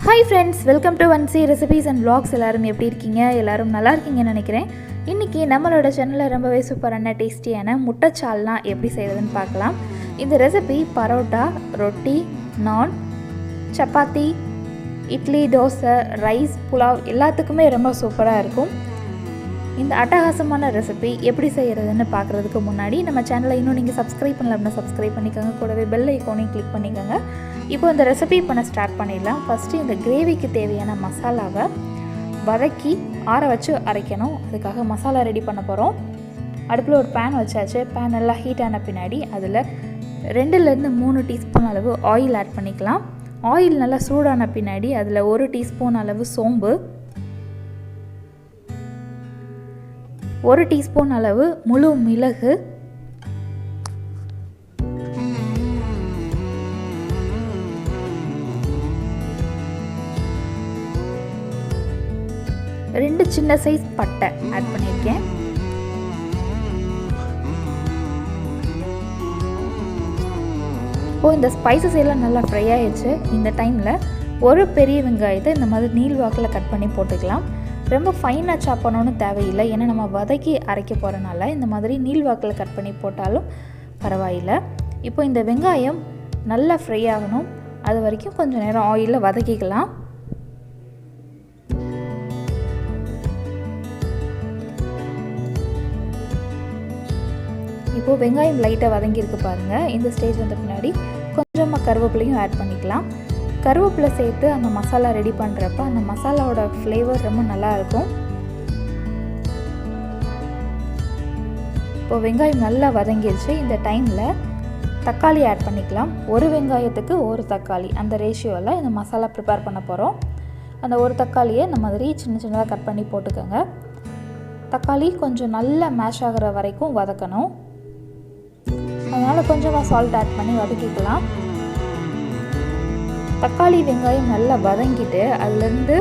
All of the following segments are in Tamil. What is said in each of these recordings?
Hi friends, welcome to Vansi Recipes and Vlogs. எல்லாரும் எப்படி இருக்கீங்க? எல்லாரும் நல்லா இருக்கீங்கன்னு நினைக்கிறேன். இன்னைக்கு நம்மளோட சேனல்ல ரொம்பவே சூப்பரான டேஸ்டியான முட்டை சால்னா எப்படி செய்யறதுன்னு பார்க்கலாம். இந்த ரெசிபி பரோட்டா, ரொட்டி, நான், சப்பாத்தி, இட்லி, தோசை, ரைஸ், புலாவ் எல்லாத்துக்குமே ரொம்ப சூப்பராக இருக்கும். இந்த அட்டகாசமான ரெசிபி எப்படி செய்கிறதுன்னு பார்க்குறதுக்கு முன்னாடி நம்ம சேனலை இன்னும் நீங்கள் சப்ஸ்கிரைப் பண்ணல அப்படின்னா சப்ஸ்கிரைப் பண்ணிக்கோங்க. கூடவே பெல் ஐக்கானையும் கிளிக் பண்ணிக்கோங்க. இப்போ இந்த ரெசிபி பண்ண ஸ்டார்ட் பண்ணிடலாம். ஃபஸ்ட்டு இந்த கிரேவிக்கு தேவையான மசாலாவை வதக்கி ஆற வச்சு அரைக்கணும். அதுக்காக மசாலா ரெடி பண்ண போகிறோம். அடுப்பில் ஒரு பேன் வச்சாச்சு. பேன் நல்லா ஹீட் ஆன பின்னாடி அதில் 2லேருந்து 3 டீஸ்பூன் அளவு ஆயில் ஆட் பண்ணிக்கலாம். ஆயில் நல்லா சூடான பின்னாடி அதில் 1 டீஸ்பூன் அளவு சோம்பு, 1 டீஸ்பூன் அளவு முழு மிளகு, 2 சின்ன சைஸ் பட்டை ஆட் பண்ணியிருக்கேன். இப்போது இந்த ஸ்பைசஸ் எல்லாம் நல்லா ஃப்ரை ஆகிடுச்சு. இந்த டைமில் ஒரு பெரிய வெங்காயத்தை இந்த மாதிரி நீள் வாக்கில் கட் பண்ணி போட்டுக்கலாம். ரொம்ப ஃபைனாக சாப் பண்ணணும்னு தேவையில்லை, ஏன்னா நம்ம வதக்கி அரைக்க போகிறனால இந்த மாதிரி நீள் வாக்கில் கட் பண்ணி போட்டாலும் பரவாயில்லை. இப்போ இந்த வெங்காயம் நல்லா ஃப்ரை ஆகணும். அது வரைக்கும் கொஞ்சம் நேரம் ஆயிலில் வதக்கிக்கலாம். இப்போது வெங்காயம் லைட்டாக வதங்கியிருக்கு பாருங்கள். இந்த ஸ்டேஜ் வந்த பின்னாடி கொஞ்சமாக கருவேப்பிலையும் ஆட் பண்ணிக்கலாம். கருவேப்பிலை சேர்த்து அந்த மசாலா ரெடி பண்ணுறப்ப அந்த மசாலாவோட ஃப்ளேவர் ரொம்ப நல்லாயிருக்கும். இப்போது வெங்காயம் நல்லா வதங்கிடுச்சு. இந்த டைமில் தக்காளி ஆட் பண்ணிக்கலாம். ஒரு வெங்காயத்துக்கு ஒரு தக்காளி அந்த ரேஷியோவில் இந்த மசாலா ப்ரிப்பேர் பண்ண போகிறோம். அந்த ஒரு தக்காளியை இந்த மாதிரி சின்ன சின்னதாக கட் பண்ணி போட்டுக்கோங்க. தக்காளி கொஞ்சம் நல்லா மேஷ் ஆகிற வரைக்கும் வதக்கணும். அதனால் கொஞ்சமாக சால்ட் ஆட் பண்ணி வதக்கிக்கலாம். தக்காளி வெங்காயம் நல்லா வதங்கிட்டு அதுலேருந்து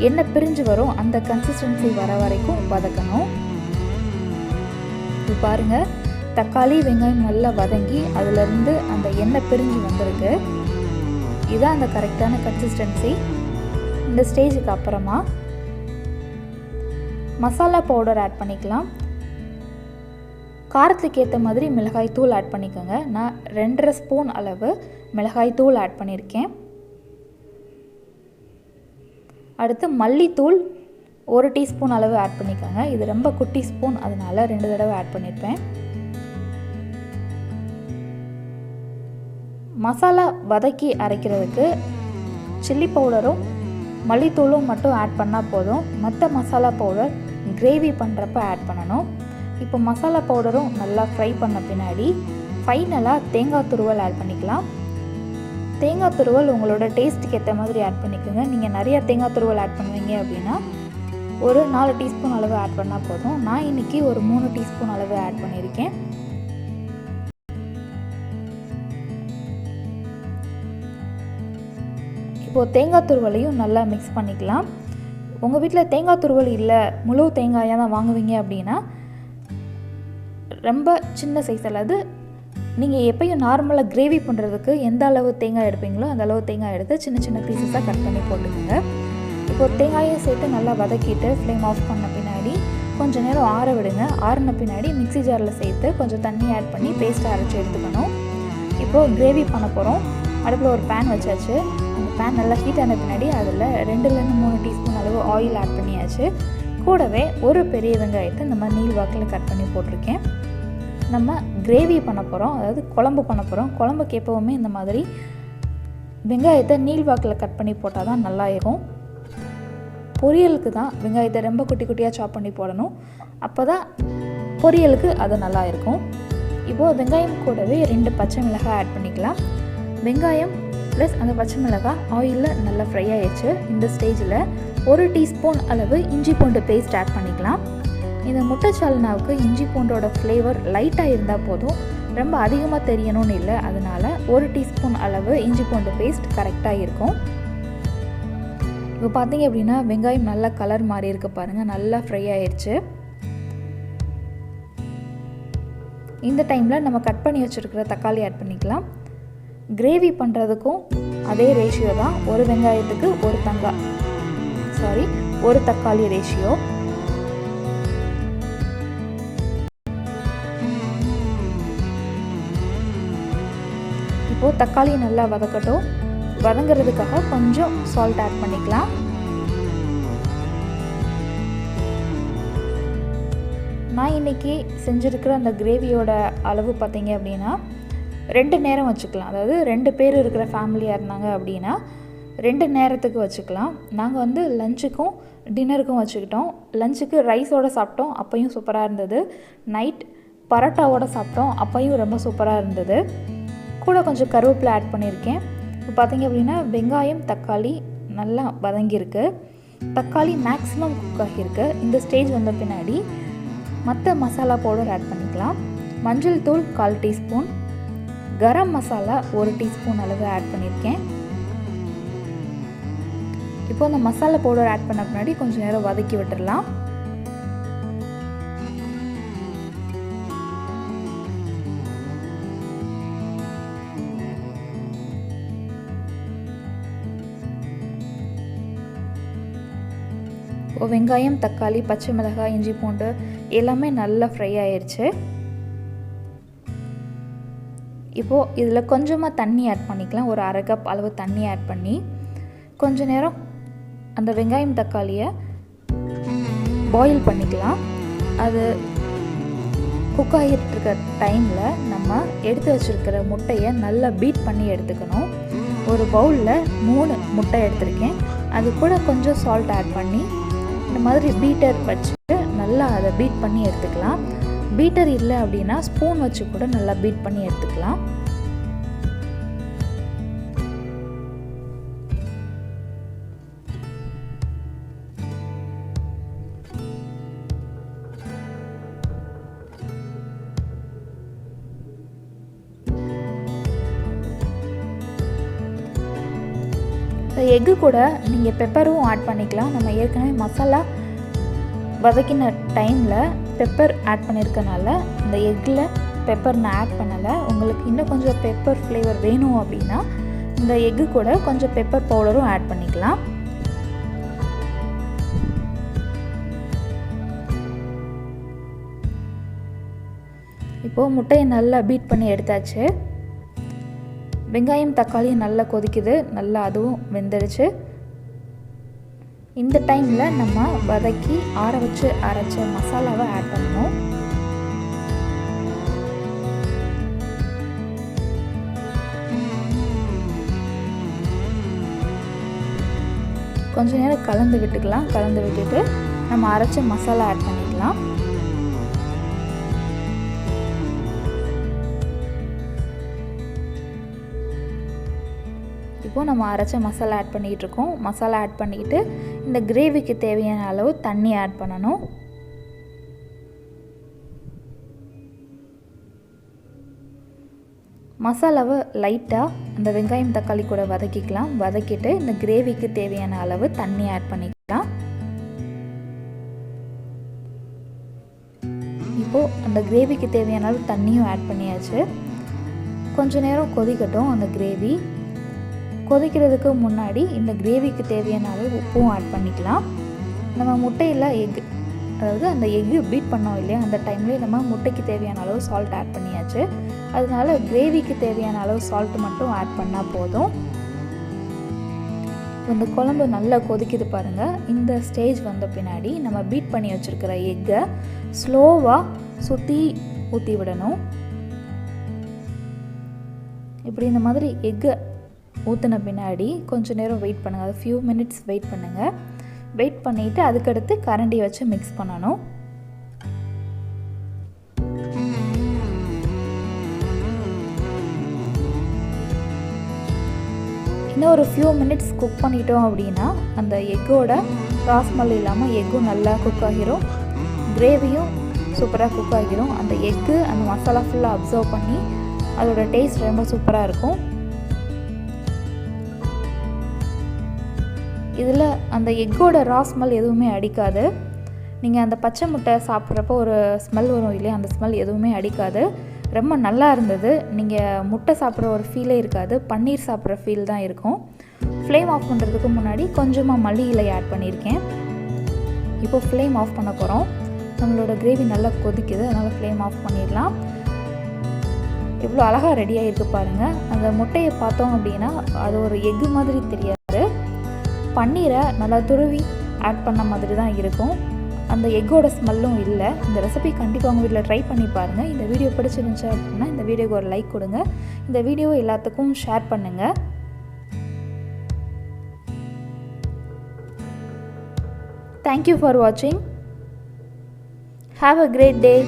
எண்ணெய் பிரிஞ்சு வரும், அந்த கன்சிஸ்டன்சி வர வரைக்கும் வதக்கணும். இது பாருங்கள், தக்காளி வெங்காயம் நல்லா வதங்கி அதுலேருந்து அந்த எண்ணெய் பிரிஞ்சு வந்திருக்கு. இதுதான் அந்த கரெக்டான கன்சிஸ்டன்சி. இந்த ஸ்டேஜுக்கு அப்புறமா மசாலா பவுடர் ஆட் பண்ணிக்கலாம். காரத்துக்கு ஏற்ற மாதிரி மிளகாய் தூள் ஆட் பண்ணிக்கோங்க. நான் 2.5 ஸ்பூன் அளவு மிளகாய் தூள் ஆட் பண்ணியிருக்கேன். அடுத்து மல்லித்தூள் 1 டீஸ்பூன் அளவு ஆட் பண்ணிக்கோங்க. இது ரொம்ப குட்டி ஸ்பூன், அதனால 2 தடவை ஆட் பண்ணியிருப்பேன். மசாலா வதக்கி அரைக்கிறதுக்கு சில்லி பவுடரும் மல்லித்தூளும் மட்டும் ஆட் பண்ணால் போதும். மற்ற மசாலா பவுடர் கிரேவி பண்ணுறப்ப ஆட் பண்ணணும். இப்போ மசாலா பவுடரும் நல்லா ஃப்ரை பண்ண பின்னாடி ஃபைனலாக தேங்காய் துருவல் ஆட் பண்ணிக்கலாம். தேங்காய் துருவல் உங்களோட டேஸ்ட்டுக்கு ஏற்ற மாதிரி ஆட் பண்ணிக்கோங்க. நீங்கள் நிறையா தேங்காய் துருவல் ஆட் பண்ணுவீங்க அப்படின்னா ஒரு 4 டீஸ்பூன் அளவு ஆட் பண்ணால் போதும். நான் இன்றைக்கி ஒரு 3 டீஸ்பூன் அளவு ஆட் பண்ணியிருக்கேன். இப்போது தேங்காய் துருவலையும் நல்லா மிக்ஸ் பண்ணிக்கலாம். உங்கள் வீட்டில் தேங்காய் துருவல் இல்லை, முழு தேங்காயாக தான் வாங்குவீங்க அப்படின்னா ரொம்ப சின்ன சைஸ், அல்லது நீங்கள் எப்பயும் நார்மலாக கிரேவி பண்ணுறதுக்கு எந்த அளவு தேங்காய் எடுப்பீங்களோ அந்த அளவு தேங்காய் எடுத்து சின்ன சின்ன பீசஸாக கட் பண்ணி போட்டுக்கோங்க. இப்போது தேங்காயை சேர்த்து நல்லா வதக்கிட்டு ஃப்ளேம் ஆஃப் பண்ண பின்னாடி கொஞ்சம் நேரம் ஆற விடுங்க. ஆறின பின்னாடி மிக்ஸி ஜாரில் சேர்த்து கொஞ்சம் தண்ணி ஆட் பண்ணி பேஸ்ட்டை அரைச்சி எடுத்துக்கணும். இப்போது கிரேவி பண்ண போகிறோம். அடுப்பில் ஒரு பேன் வச்சாச்சு. அந்த பேன் நல்லா ஹீட் ஆன பின்னாடி அதில் 2லேருந்து 3 டீஸ்பூன் அளவு ஆயில் ஆட் பண்ணியாச்சு. கூடவே ஒரு பெரிய வெங்காயத்தை இந்த மாதிரி நீள் வாக்கில் கட் பண்ணி போட்டிருக்கேன். நம்ம கிரேவி பண்ண போகிறோம், அதாவது குழம்பு பண்ண போகிறோம். குழம்புக்கு எப்போவுமே இந்த மாதிரி வெங்காயத்தை நீள் வாக்கில் கட் பண்ணி போட்டால் தான் நல்லா இருக்கும். பொரியலுக்கு தான் வெங்காயத்தை ரொம்ப குட்டி குட்டியாக சாப் பண்ணி போடணும், அப்போ தான் பொரியலுக்கு அது நல்லா இருக்கும். இப்போது வெங்காயம் கூடவே 2 பச்சை மிளகாய் ஆட் பண்ணிக்கலாம். வெங்காயம் ப்ளஸ் அந்த பச்சை மிளகாய் ஆயிலில் நல்லா ஃப்ரை ஆகிடுச்சு. இந்த ஸ்டேஜில் 1 டீஸ்பூன் அளவு இஞ்சி பூண்டு பேஸ்ட் ஆட் பண்ணிக்கலாம். இந்த முட்டை சால்னாவுக்கு இஞ்சி பூண்டோட ஃப்ளேவர் லைட்டாக இருந்தால் போதும், ரொம்ப அதிகமாக தெரியணும்னு இல்லை. அதனால் 1 டீஸ்பூன் அளவு இஞ்சி பூண்டு பேஸ்ட் கரெக்டாக இருக்கும். இப்போ பார்த்தீங்க அப்படின்னா வெங்காயம் நல்லா கலர் மாறி இருக்கு பாருங்கள், நல்லா ஃப்ரை ஆயிடுச்சு. இந்த டைமில் நம்ம கட் பண்ணி வச்சுருக்கிற தக்காளி ஆட் பண்ணிக்கலாம். கிரேவி பண்ணுறதுக்கும் அதே ரேஷியோ தான், ஒரு வெங்காயத்துக்கு ஒரு தக்காளி ரேஷியோ. இப்போது தக்காளி நல்லா வதக்கட்டும். வதங்கிறதுக்காக கொஞ்சம் சால்ட் ஆட் பண்ணிக்கலாம். நான் இன்றைக்கி செஞ்சுருக்கிற அந்த கிரேவியோட அளவு பார்த்திங்க அப்படின்னா 2 நேரம் வச்சுக்கலாம். அதாவது 2 பேர் இருக்கிற ஃபேமிலியாக இருந்தாங்க அப்படின்னா 2 நேரத்துக்கு வச்சுக்கலாம். நாங்கள் வந்து லஞ்சுக்கும் டின்னருக்கும் வச்சுக்கிட்டோம். லஞ்சுக்கு ரைஸோடு சாப்பிட்டோம், அப்பையும் சூப்பராக இருந்தது. நைட் பரோட்டாவோடு சாப்பிட்டோம், அப்பையும் ரொம்ப சூப்பராக இருந்தது. கூட கொஞ்சம் கருவேப்பிலை ஆட் பண்ணியிருக்கேன். இப்போ பார்த்திங்க அப்படின்னா வெங்காயம் தக்காளி நல்லா வதங்கியிருக்கு. தக்காளி மேக்ஸிமம் குக் ஆகியிருக்கு. இந்த ஸ்டேஜ் வந்த பின்னாடி மற்ற மசாலா பவுடர் ஆட் பண்ணிக்கலாம். மஞ்சள் தூள் 1/4 டீஸ்பூன், கரம் மசாலா 1 டீஸ்பூன் அளவு ஆட் பண்ணியிருக்கேன். இப்போ அந்த மசாலா பவுடர் ஆட் பண்ண பின்னாடி கொஞ்சம் நேரம் வதக்கி விட்டுடலாம். வெங்காயம் தக்காளி பச்சை மிளகாய் இஞ்சி பூண்டு எல்லாமே நல்லா ஃப்ரை ஆயிடுச்சு. இப்போது இதில் கொஞ்சமாக தண்ணி ஆட் பண்ணிக்கலாம். ஒரு 1/2 கப் அளவு தண்ணி ஆட் பண்ணி கொஞ்ச நேரம் அந்த வெங்காயம் தக்காளியை பாயில் பண்ணிக்கலாம். அது குக் ஆகிட்டு இருக்க டைமில் நம்ம எடுத்து வச்சுருக்கிற முட்டையை நல்லா பீட் பண்ணி எடுத்துக்கணும். ஒரு பவுலில் 3 முட்டை எடுத்திருக்கேன். அது கூட கொஞ்சம் சால்ட் ஆட் பண்ணி இந்த மாதிரி பீட்டர் வச்சுட்டு நல்லா அதை பீட் பண்ணி எடுத்துக்கலாம். பீட்டர் இல்லை அப்படின்னா ஸ்பூன் வச்சு கூட நல்லா பீட் பண்ணி எடுத்துக்கலாம். எக்கு கூட நீங்கள் பெப்பரும் ஆட் பண்ணிக்கலாம். நம்ம ஏற்கனவே மசாலா வதக்கின டைமில் பெப்பர் ஆட் பண்ணியிருக்கனால இந்த எக்கில் பெப்பர் நான் ஆட் பண்ணலை. உங்களுக்கு இன்னும் கொஞ்சம் பெப்பர் ஃப்ளேவர் வேணும் அப்படின்னா இந்த எக்கு கூட கொஞ்சம் பெப்பர் பவுடரும் ஆட் பண்ணிக்கலாம். இப்போது முட்டையை நல்லா பீட் பண்ணி எடுத்தாச்சு. வெங்காயம் தக்காளி நல்லா கொதிக்குது, நல்லா அதுவும் வெந்துடுச்சு. இந்த டைமில் நம்ம வதக்கி ஆற வச்சு அரைச்ச மசாலாவை ஆட் பண்ணணும். கொஞ்ச நேரம் கலந்து விட்டுக்கலாம். கலந்து விட்டுட்டு நம்ம அரைச்ச மசாலா ஆட் பண்ணிக்கலாம். இப்போது நம்ம அரைச்ச மசாலா ஆட் பண்ணிகிட்டு இருக்கோம். மசாலா ஆட் பண்ணிக்கிட்டு இந்த கிரேவிக்கு தேவையான அளவு தண்ணி ஆட் பண்ணணும். மசாலாவை லைட்டாக அந்த வெங்காயம் தக்காளி கூட வதக்கிக்கலாம். வதக்கிட்டு இந்த கிரேவிக்கு தேவையான அளவு தண்ணி ஆட் பண்ணிக்கலாம். இப்போது அந்த கிரேவிக்கு தேவையான அளவு தண்ணியும் ஆட் பண்ணியாச்சு. கொஞ்ச நேரம் கொதிக்கட்டும். அந்த கிரேவி கொதிக்கிறதுக்கு முன்னாடி இந்த கிரேவிக்கு தேவையான அளவு உப்பும் ஆட் பண்ணிக்கலாம். நம்ம முட்டையில் அதாவது அந்த எக்கு பீட் பண்ணோம் இல்லையா, அந்த டைம்லேயே நம்ம முட்டைக்கு தேவையான அளவு சால்ட் ஆட் பண்ணியாச்சு. அதனால கிரேவிக்கு தேவையான அளவு சால்ட் மட்டும் ஆட் பண்ணால் போதும். இந்த குழம்பு நல்லா கொதிக்குது பாருங்கள். இந்த ஸ்டேஜ் வந்த பின்னாடி நம்ம பீட் பண்ணி வச்சுருக்கிற எக்கை ஸ்லோவாக சுற்றி ஊற்றி விடணும். இப்படி இந்த மாதிரி எக்கை ஊற்றின பின்னாடி கொஞ்சம் நேரம் வெயிட் பண்ணுங்கள். அது ஃபியூ மினிட்ஸ் வெயிட் பண்ணுங்கள். வெயிட் பண்ணிவிட்டு அதுக்கடுத்து கரண்டி வச்சு மிக்ஸ் பண்ணணும். இன்னும் ஒரு ஃபியூ மினிட்ஸ் குக் பண்ணிட்டோம் அப்படின்னா அந்த எக்கோட ராஸ்மல் இல்லாமல் எக்கும் நல்லா குக் ஆகிரும், கிரேவியும் சூப்பராக குக் ஆகிரும். அந்த எக்கு அந்த மசாலா ஃபுல்லாக அப்சர்வ் பண்ணி அதோட டேஸ்ட் ரொம்ப சூப்பராக இருக்கும். இதில் அந்த எக்கோட ரா ஸ்மெல் எதுவுமே அடிக்காது. நீங்கள் அந்த பச்சை முட்டை சாப்பிட்றப்போ ஒரு ஸ்மெல் வரும் இல்லையா, அந்த ஸ்மெல் எதுவுமே அடிக்காது. ரொம்ப நல்லா இருந்தது. நீங்கள் முட்டை சாப்பிட்ற ஒரு ஃபீலே இருக்காது, பன்னீர் சாப்பிட்ற ஃபீல் தான் இருக்கும். ஃப்ளேம் ஆஃப் பண்ணுறதுக்கு முன்னாடி கொஞ்சமாக மல்லி இலை ஆட் பண்ணியிருக்கேன். இப்போது ஃப்ளேம் ஆஃப் பண்ண போகிறோம். நம்மளோட கிரேவி நல்லா கொதிக்குது, அதனால் ஃப்ளேம் ஆஃப் பண்ணிடலாம். எவ்வளோ அழகாக ரெடியாக இருக்குது பாருங்கள். அந்த முட்டையை பார்த்தோம் அப்படின்னா அது ஒரு எக்கு மாதிரி தெரியாது, பன்னீரை நல்லா துருவி ஆட் பண்ண மாதிரி தான் இருக்கும். அந்த எக்கோட ஸ்மெல்லும் இல்லை. இந்த ரெசிபி கண்டிப்பாக உங்கள் வீட்டில் ட்ரை பண்ணி பாருங்கள். இந்த வீடியோ பிடிச்சிருந்துச்சு அப்படின்னா இந்த வீடியோக்கு ஒரு லைக் கொடுங்க. இந்த வீடியோ எல்லாத்துக்கும் ஷேர் பண்ணுங்கள். Thank you for watching. Have a great day.